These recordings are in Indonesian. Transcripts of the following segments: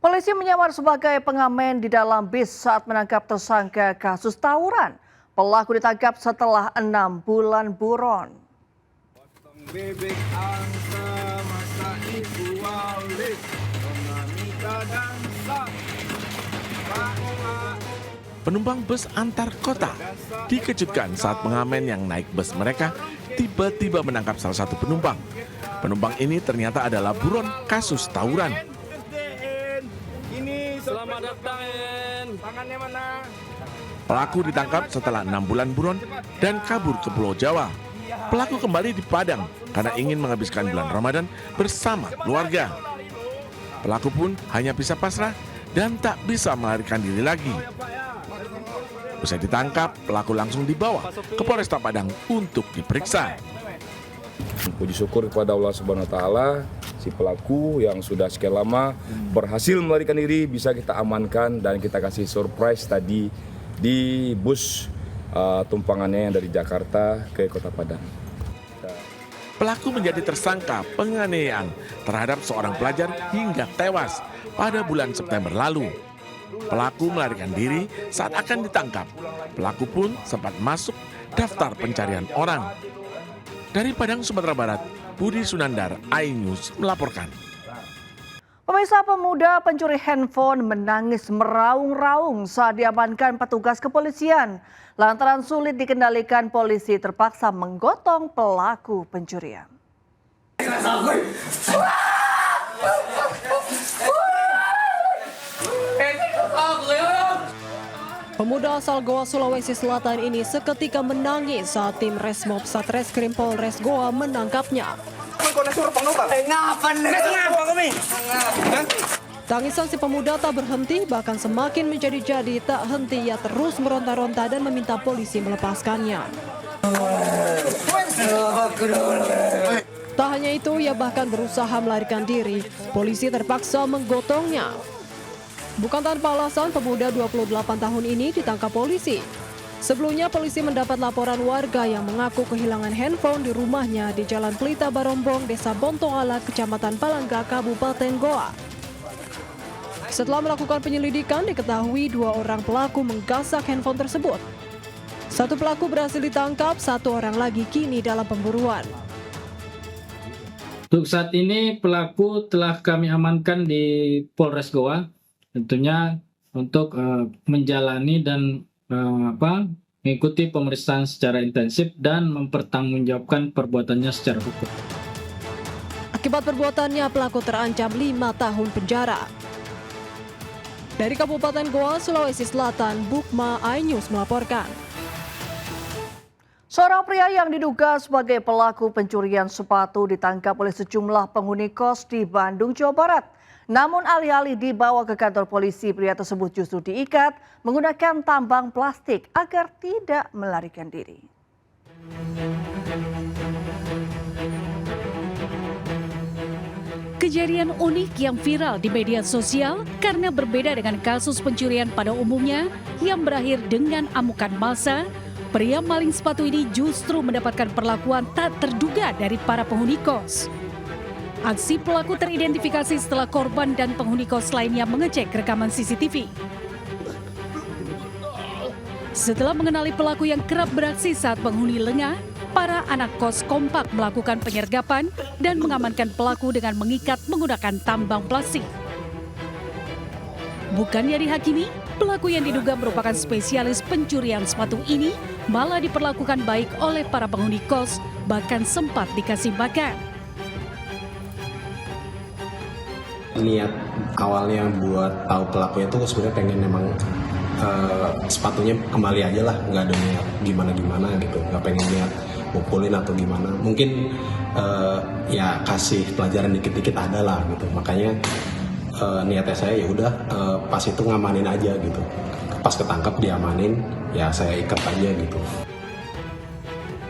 Polisi menyamar sebagai pengamen di dalam bis saat menangkap tersangka kasus tawuran. Pelaku ditangkap setelah 6 bulan buron. Bebek angsa masa ibu walik mengamika dansa. Penumpang bus antar kota dikejutkan saat pengamen yang naik bus mereka tiba-tiba menangkap salah satu penumpang. Penumpang ini ternyata adalah buron kasus tawuran. Selamat datang, tangannya mana? Pelaku ditangkap setelah 6 bulan buron dan kabur ke Pulau Jawa. Pelaku kembali di Padang karena ingin menghabiskan bulan Ramadan bersama keluarga. Pelaku pun hanya bisa pasrah dan tak bisa melarikan diri lagi. Usai ditangkap, pelaku langsung dibawa ke Polresta Padang untuk diperiksa. Puji syukur kepada Allah Subhanahu wa taala, si pelaku yang sudah sekian lama berhasil melarikan diri bisa kita amankan dan kita kasih surprise tadi di bus tumpangannya yang dari Jakarta ke Kota Padang. Pelaku menjadi tersangka penganiayaan terhadap seorang pelajar hingga tewas pada bulan September lalu. Pelaku melarikan diri saat akan ditangkap. Pelaku pun sempat masuk daftar pencarian orang. Dari Padang, Sumatera Barat, Budi Sunandar, iNews melaporkan. Pemirsa, pemuda pencuri handphone menangis meraung-raung saat diamankan petugas kepolisian. Lantaran sulit dikendalikan, polisi terpaksa menggotong pelaku pencurian. Pemuda asal Goa, Sulawesi Selatan ini seketika menangis saat tim Resmob Satreskrim Polres Goa menangkapnya. Tangisan si pemuda tak berhenti, bahkan semakin menjadi-jadi. Tak henti, ia terus meronta-ronta dan meminta polisi melepaskannya. Tak hanya itu, ia bahkan berusaha melarikan diri. Polisi terpaksa menggotongnya. Bukan tanpa alasan, pemuda 28 tahun ini ditangkap polisi. Sebelumnya, polisi mendapat laporan warga yang mengaku kehilangan handphone di rumahnya di Jalan Pelita Barombong, Desa Bontoala, Kecamatan Palangga, Kabupaten Goa. Setelah melakukan penyelidikan, diketahui 2 orang pelaku menggasak handphone tersebut. 1 pelaku berhasil ditangkap, 1 orang lagi kini dalam pemburuan. Untuk saat ini pelaku telah kami amankan di Polres Goa, tentunya untuk menjalani dan mengikuti pemeriksaan secara intensif dan mempertanggungjawabkan perbuatannya secara hukum. Akibat perbuatannya, pelaku terancam 5 tahun penjara. Dari Kabupaten Goa, Sulawesi Selatan, Bukma, iNews melaporkan. Seorang pria yang diduga sebagai pelaku pencurian sepatu ditangkap oleh sejumlah penghuni kos di Bandung, Jawa Barat. Namun alih-alih dibawa ke kantor polisi, pria tersebut justru diikat menggunakan tambang plastik agar tidak melarikan diri. Kejadian unik yang viral di media sosial karena berbeda dengan kasus pencurian pada umumnya yang berakhir dengan amukan massa. Pria maling sepatu ini justru mendapatkan perlakuan tak terduga dari para penghuni kos. Aksi pelaku teridentifikasi setelah korban dan penghuni kos lainnya mengecek rekaman CCTV. Setelah mengenali pelaku yang kerap beraksi saat penghuni lengah, para anak kos kompak melakukan penyergapan dan mengamankan pelaku dengan mengikat menggunakan tambang plastik. Bukannya dihakimi, pelaku yang diduga merupakan spesialis pencurian sepatu ini malah diperlakukan baik oleh para penghuni kos, bahkan sempat dikasih makan. Niat awalnya buat tahu pelakunya tuh sebenarnya pengen memang sepatunya kembali aja lah, nggak ada niat gimana-gimana gitu, nggak pengen niat mukulin atau gimana. Mungkin ya kasih pelajaran dikit-dikit ada lah gitu. Makanya niatnya saya ya udah pas itu ngamanin aja gitu. Pas ketangkap diamanin, ya saya ikat aja gitu.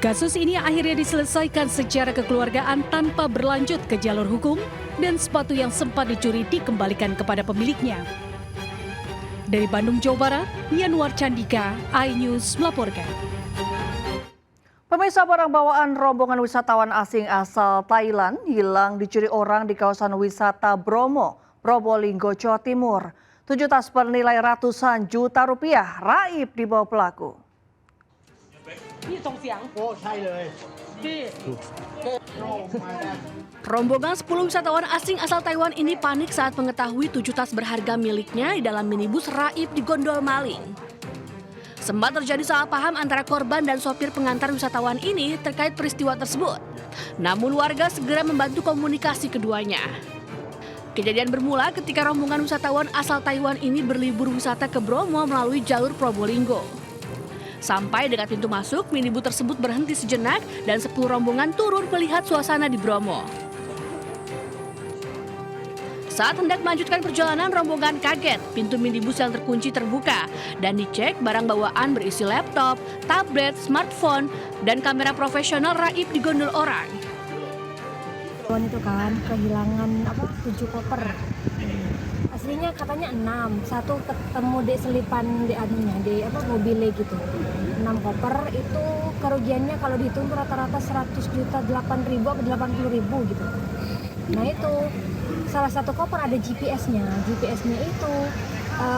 Kasus ini akhirnya diselesaikan secara kekeluargaan tanpa berlanjut ke jalur hukum dan sepatu yang sempat dicuri dikembalikan kepada pemiliknya. Dari Bandung, Jawa Barat, Yanuar Candika, iNews melaporkan. Pemirsa, barang bawaan rombongan wisatawan asing asal Thailand hilang dicuri orang di kawasan wisata Bromo, Probolinggo, Jawa Timur. 7 tas bernilai ratusan juta rupiah raib dibawa pelaku. Rombongan 10 wisatawan asing asal Taiwan ini panik saat mengetahui 7 tas berharga miliknya di dalam minibus raib di gondol maling. Sempat terjadi salah paham antara korban dan sopir pengantar wisatawan ini terkait peristiwa tersebut. Namun warga segera membantu komunikasi keduanya. Kejadian bermula ketika rombongan wisatawan asal Taiwan ini berlibur wisata ke Bromo melalui jalur Probolinggo. Sampai dekat pintu masuk, minibus tersebut berhenti sejenak dan 10 rombongan turun melihat suasana di Bromo. Saat hendak melanjutkan perjalanan, rombongan kaget. Pintu minibus yang terkunci terbuka dan dicek barang bawaan berisi laptop, tablet, smartphone, dan kamera profesional raib di gondol orang. Itu kan kehilangan 7 koper. Aslinya katanya 6, satu ketemu di selipan di mobilnya gitu. 6 koper itu kerugiannya kalau dihitung rata-rata 100 juta 8.000 atau 80.000 gitu. Nah itu salah satu koper ada GPS-nya. GPS-nya itu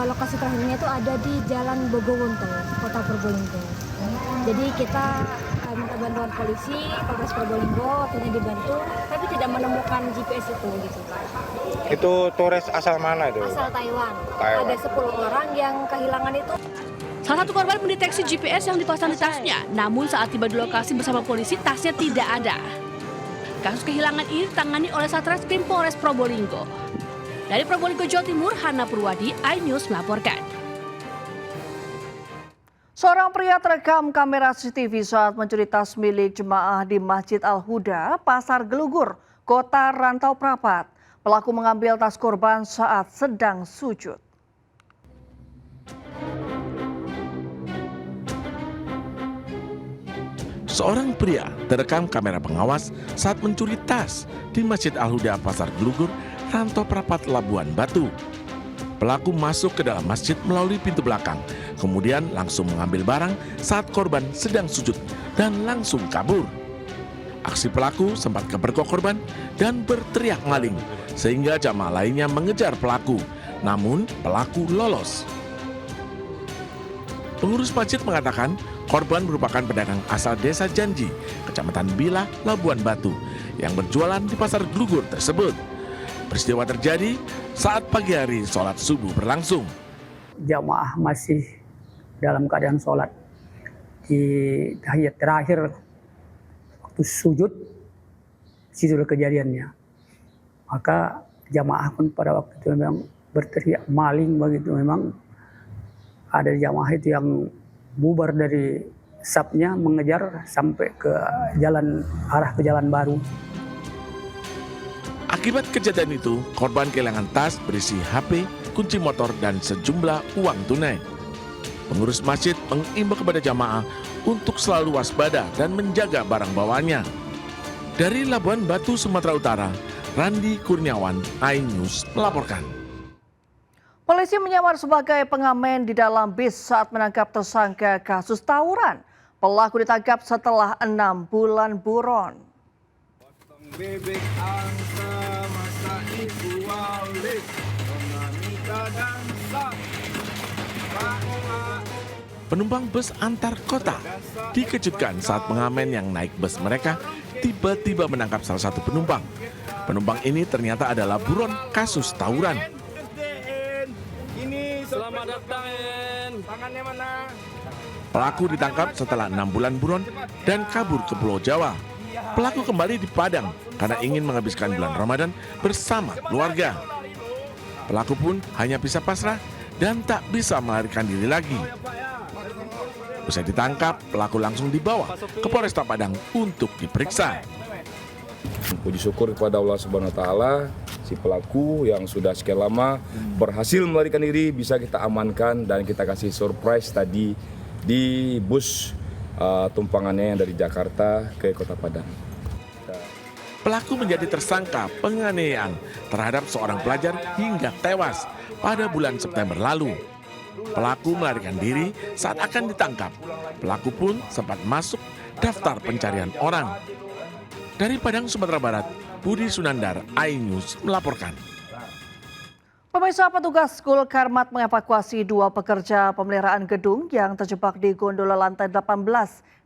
lokasi terakhirnya itu ada di Jalan Bogowonto, Kota Probolinggo. Jadi kita minta bantuan polisi, Polres Probolinggo akhirnya dibantu, tapi tidak menemukan GPS itu gitu. Itu turis asal mana itu? Asal Taiwan. Ada 10 orang yang kehilangan itu. Salah satu korban mendeteksi GPS yang dipasang di tasnya, namun saat tiba di lokasi bersama polisi, tasnya tidak ada. Kasus kehilangan ini ditangani oleh Satreskrim Polres Probolinggo. Dari Probolinggo, Jawa Timur, Hana Purwadi, iNews melaporkan. Seorang pria terekam kamera CCTV saat mencuri tas milik jemaah di Masjid Al-Huda, Pasar Gelugur, Kota Rantau Prapat. Pelaku mengambil tas korban saat sedang sujud. Seorang pria terekam kamera pengawas saat mencuri tas di Masjid Al-Huda Pasar Gelugur, Rantau Prapat, Labuan Batu. Pelaku masuk ke dalam masjid melalui pintu belakang, kemudian langsung mengambil barang saat korban sedang sujud dan langsung kabur. Aksi pelaku sempat kepergok korban dan berteriak maling, sehingga jamaah lainnya mengejar pelaku, namun pelaku lolos. Pengurus masjid mengatakan korban merupakan pedagang asal Desa Janji, Kecamatan Bila, Labuan Batu, yang berjualan di Pasar Gelugur tersebut. Peristiwa terjadi saat pagi hari sholat subuh berlangsung. Jamaah masih dalam keadaan sholat. Di tahiyat terakhir, waktu sujud, situ kejadiannya. Maka jamaah pun pada waktu itu memang berteriak maling begitu. Memang ada jamaah itu yang bubar dari sapnya mengejar sampai ke arah ke jalan baru. Akibat kejadian itu, korban kehilangan tas berisi HP, kunci motor, dan sejumlah uang tunai. Pengurus masjid mengimbau kepada jamaah untuk selalu waspada dan menjaga barang bawaannya. Dari Labuan Batu, Sumatera Utara, Randi Kurniawan, iNews melaporkan. Polisi menyamar sebagai pengamen di dalam bis saat menangkap tersangka kasus tawuran. Pelaku ditangkap setelah 6 bulan buron. Bebek angsa masa ibu walik, dinamika dansa. Penumpang bus antar kota dikejutkan saat pengamen yang naik bus mereka tiba-tiba menangkap salah satu penumpang. Penumpang ini ternyata adalah buron kasus tawuran. Selamat datang, tangannya mana? Pelaku ditangkap setelah 6 bulan buron dan kabur ke Pulau Jawa. Pelaku kembali di Padang karena ingin menghabiskan bulan Ramadan bersama keluarga. Pelaku pun hanya bisa pasrah dan tak bisa melarikan diri lagi. Usai ditangkap, pelaku langsung dibawa ke Polresta Padang untuk diperiksa. Puji syukur kepada Allah Subhanahu wa taala, si pelaku yang sudah sekian lama berhasil melarikan diri bisa kita amankan dan kita kasih surprise tadi di bus tumpangannya yang dari Jakarta ke Kota Padang. Pelaku menjadi tersangka penganiayaan terhadap seorang pelajar hingga tewas pada bulan September lalu. Pelaku melarikan diri saat akan ditangkap. Pelaku pun sempat masuk daftar pencarian orang. Dari Padang, Sumatera Barat, Budi Sunandar, iNews melaporkan. Pemirsa, petugas Gulkarmat mengevakuasi 2 pekerja pemeliharaan gedung yang terjebak di gondola lantai 18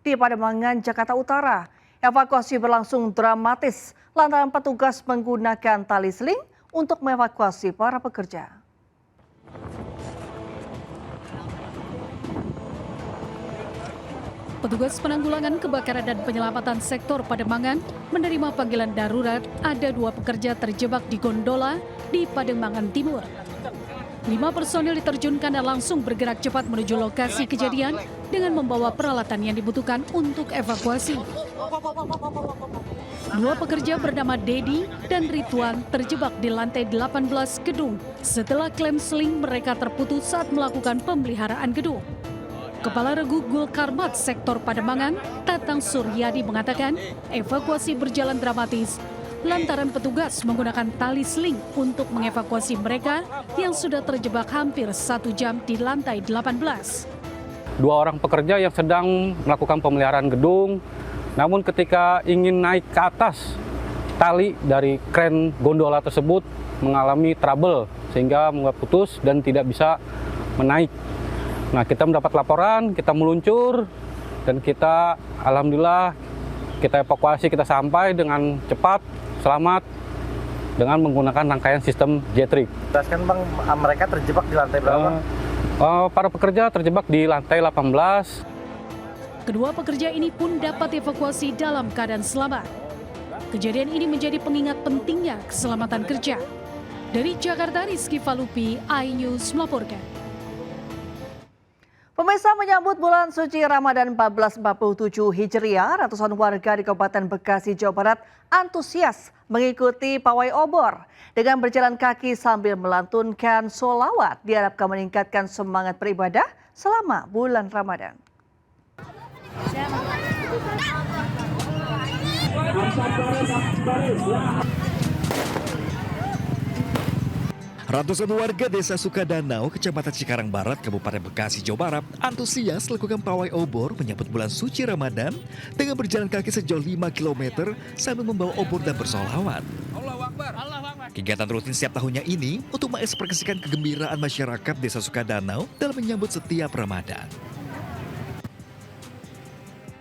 di Pademangan, Jakarta Utara. Evakuasi berlangsung dramatis lantaran petugas menggunakan tali seling untuk mengevakuasi para pekerja. Petugas penanggulangan kebakaran dan penyelamatan sektor Pademangan menerima panggilan darurat ada 2 pekerja terjebak di gondola di Pademangan Timur. 5 personil diterjunkan dan langsung bergerak cepat menuju lokasi kejadian dengan membawa peralatan yang dibutuhkan untuk evakuasi. 2 pekerja bernama Dedi dan Ridwan terjebak di lantai 18 gedung setelah klem seling mereka terputus saat melakukan pemeliharaan gedung. Kepala Regu Gulkarmat Sektor Pademangan, Tatang Suryadi mengatakan evakuasi berjalan dramatis lantaran petugas menggunakan tali seling untuk mengevakuasi mereka yang sudah terjebak hampir 1 jam di lantai 18. 2 orang pekerja yang sedang melakukan pemeliharaan gedung, namun ketika ingin naik ke atas, tali dari kren gondola tersebut mengalami trouble sehingga membuat putus dan tidak bisa menaik. Nah, kita mendapat laporan, kita meluncur, dan kita alhamdulillah kita evakuasi, kita sampai dengan cepat, selamat, dengan menggunakan rangkaian sistem jetrik. Jelaskan Bang, mereka terjebak di lantai berapa? Para pekerja terjebak di lantai 18. Kedua pekerja ini pun dapat evakuasi dalam keadaan selamat. Kejadian ini menjadi pengingat pentingnya keselamatan kerja. Dari Jakarta, Rizky Falupi, iNews melaporkan. Pemirsa, menyambut bulan suci Ramadan 1447 Hijriah, ratusan warga di Kabupaten Bekasi, Jawa Barat antusias mengikuti pawai obor. Dengan berjalan kaki sambil melantunkan sholawat, diharapkan meningkatkan semangat beribadah selama bulan Ramadan. Ratusan warga Desa Sukadanau, Kecamatan Cikarang Barat, Kabupaten Bekasi, Jawa Barat, antusias melakukan pawai obor menyambut bulan suci Ramadan dengan berjalan kaki sejauh 5 km sambil membawa obor dan bersolawat. Kegiatan rutin setiap tahunnya ini untuk mengekspresikan kegembiraan masyarakat Desa Sukadanau dalam menyambut setiap Ramadan.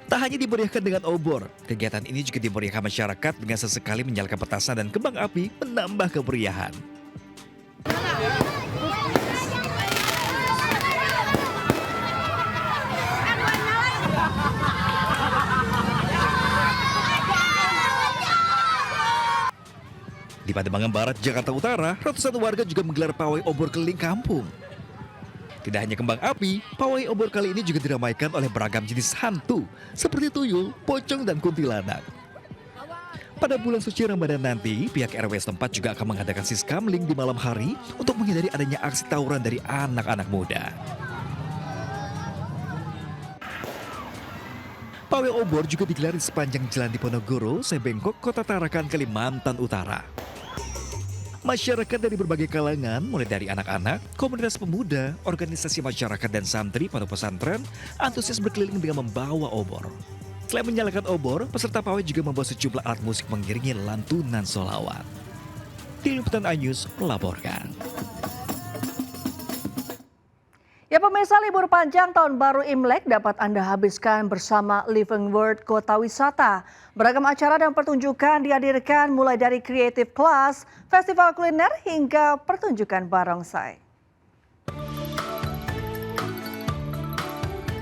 Tak hanya dimeriahkan dengan obor, kegiatan ini juga dimeriahkan masyarakat dengan sesekali menyalakan petasan dan kembang api menambah kemeriahan. Di Pademangan Barat, Jakarta Utara, ratusan warga juga menggelar pawai obor keliling kampung. Tidak hanya kembang api, pawai obor kali ini juga diramaikan oleh beragam jenis hantu seperti tuyul, pocong, dan kuntilanak. Pada bulan suci Ramadan nanti, pihak RW setempat juga akan mengadakan siskamling di malam hari untuk menghindari adanya aksi tawuran dari anak-anak muda. Pawai obor juga digelar di sepanjang Jalan Diponegoro, Sebengkok, Kota Tarakan, Kalimantan Utara. Masyarakat dari berbagai kalangan, mulai dari anak-anak, komunitas pemuda, organisasi masyarakat, dan santri pada pesantren, antusias berkeliling dengan membawa obor. Selain menyalakan obor, peserta pawai juga membawa sejumlah alat musik mengiringi lantunan sholawat. Tim Liputan iNews melaporkan. Ya pemirsa, libur panjang Tahun Baru Imlek dapat Anda habiskan bersama Living World Kota Wisata. Beragam acara dan pertunjukan dihadirkan mulai dari creative class, festival kuliner hingga pertunjukan barongsai.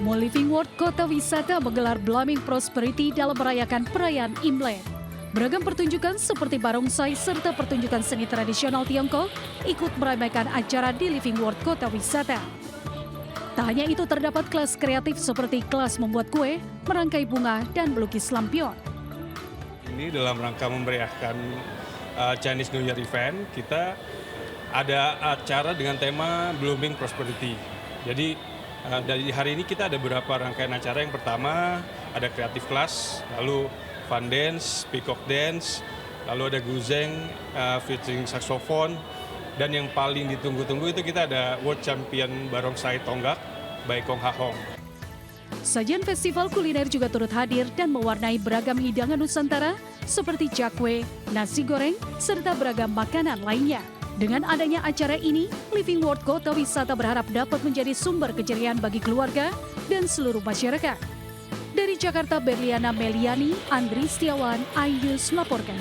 Mall Living World Kota Wisata menggelar Blooming Prosperity dalam merayakan perayaan Imlek. Beragam pertunjukan seperti barongsai serta pertunjukan seni tradisional Tiongkok ikut meramaikan acara di Living World Kota Wisata. Tak hanya itu, terdapat kelas kreatif seperti kelas membuat kue, merangkai bunga, dan melukis lampion. Ini dalam rangka memeriahkan Chinese New Year event, kita ada acara dengan tema Blooming Prosperity. Jadi dari hari ini kita ada beberapa rangkaian acara. Yang pertama ada creative class, lalu fun dance, peacock dance, lalu ada guzeng featuring saxophone, dan yang paling ditunggu-tunggu itu kita ada World Champion Barongsai Tonggak by Kong Ha Hong. Sajian festival kuliner juga turut hadir dan mewarnai beragam hidangan Nusantara seperti cakwe, nasi goreng, serta beragam makanan lainnya. Dengan adanya acara ini, Living World Kota Wisata berharap dapat menjadi sumber keceriaan bagi keluarga dan seluruh masyarakat. Dari Jakarta, Berliana Meliani, Andri Setiawan, iNews melaporkan.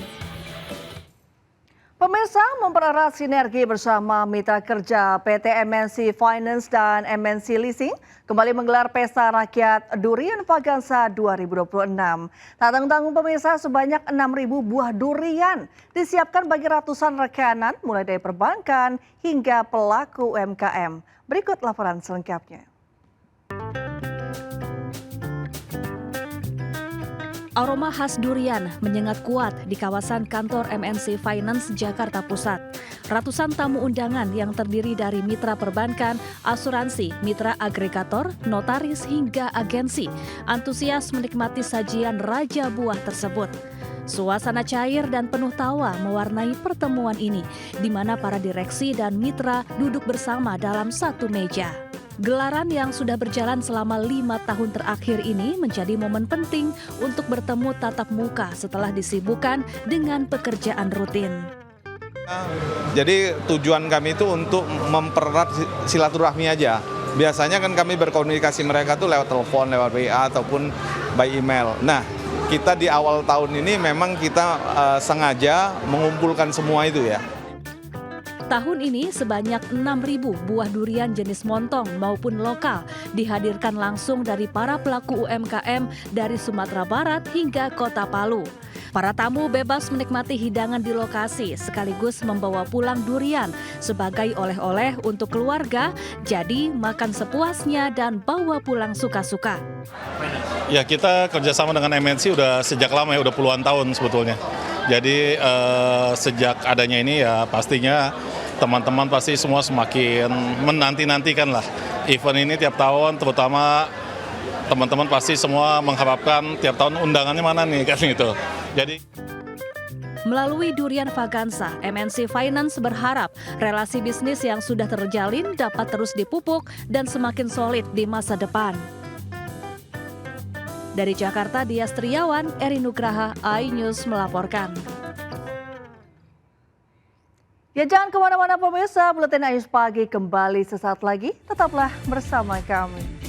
Pemirsa, mempererat sinergi bersama mitra kerja PT MNC Finance dan MNC Leasing kembali menggelar Pesta Rakyat Durian Vagansa 2026. Tak tanggung-tanggung pemirsa, sebanyak 6.000 buah durian disiapkan bagi ratusan rekanan mulai dari perbankan hingga pelaku UMKM. Berikut laporan selengkapnya. Aroma khas durian menyengat kuat di kawasan kantor MNC Finance Jakarta Pusat. Ratusan tamu undangan yang terdiri dari mitra perbankan, asuransi, mitra agregator, notaris hingga agensi antusias menikmati sajian raja buah tersebut. Suasana cair dan penuh tawa mewarnai pertemuan ini, di mana para direksi dan mitra duduk bersama dalam satu meja. Gelaran yang sudah berjalan selama 5 tahun terakhir ini menjadi momen penting untuk bertemu tatap muka setelah disibukkan dengan pekerjaan rutin. Jadi tujuan kami itu untuk mempererat silaturahmi aja. Biasanya kan kami berkomunikasi mereka tuh lewat telepon, lewat WA ataupun by email. Nah, kita di awal tahun ini memang kita sengaja mengumpulkan semua itu ya. Tahun ini sebanyak 6.000 buah durian jenis montong maupun lokal dihadirkan langsung dari para pelaku UMKM dari Sumatera Barat hingga Kota Palu. Para tamu bebas menikmati hidangan di lokasi sekaligus membawa pulang durian sebagai oleh-oleh untuk keluarga, jadi makan sepuasnya dan bawa pulang suka-suka. Ya, kita kerjasama dengan MNC udah sejak lama ya, udah puluhan tahun sebetulnya. Jadi sejak adanya ini ya pastinya teman-teman pasti semua semakin menanti-nantikan lah event ini tiap tahun, terutama teman-teman pasti semua mengharapkan tiap tahun undangannya mana nih kan gitu. Jadi melalui Durian Vagansa, MNC Finance berharap relasi bisnis yang sudah terjalin dapat terus dipupuk dan semakin solid di masa depan. Dari Jakarta, Dias Triawan, Eri Nugraha, iNews melaporkan. Ya, jangan kemana-mana pemirsa, Buletin iNews Pagi kembali sesaat lagi. Tetaplah bersama kami.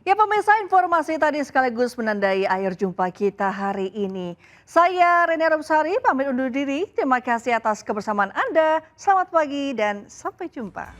Ya pemirsa, informasi tadi sekaligus menandai akhir jumpa kita hari ini. Saya Reni Arumsari, pamit undur diri. Terima kasih atas kebersamaan Anda. Selamat pagi dan sampai jumpa.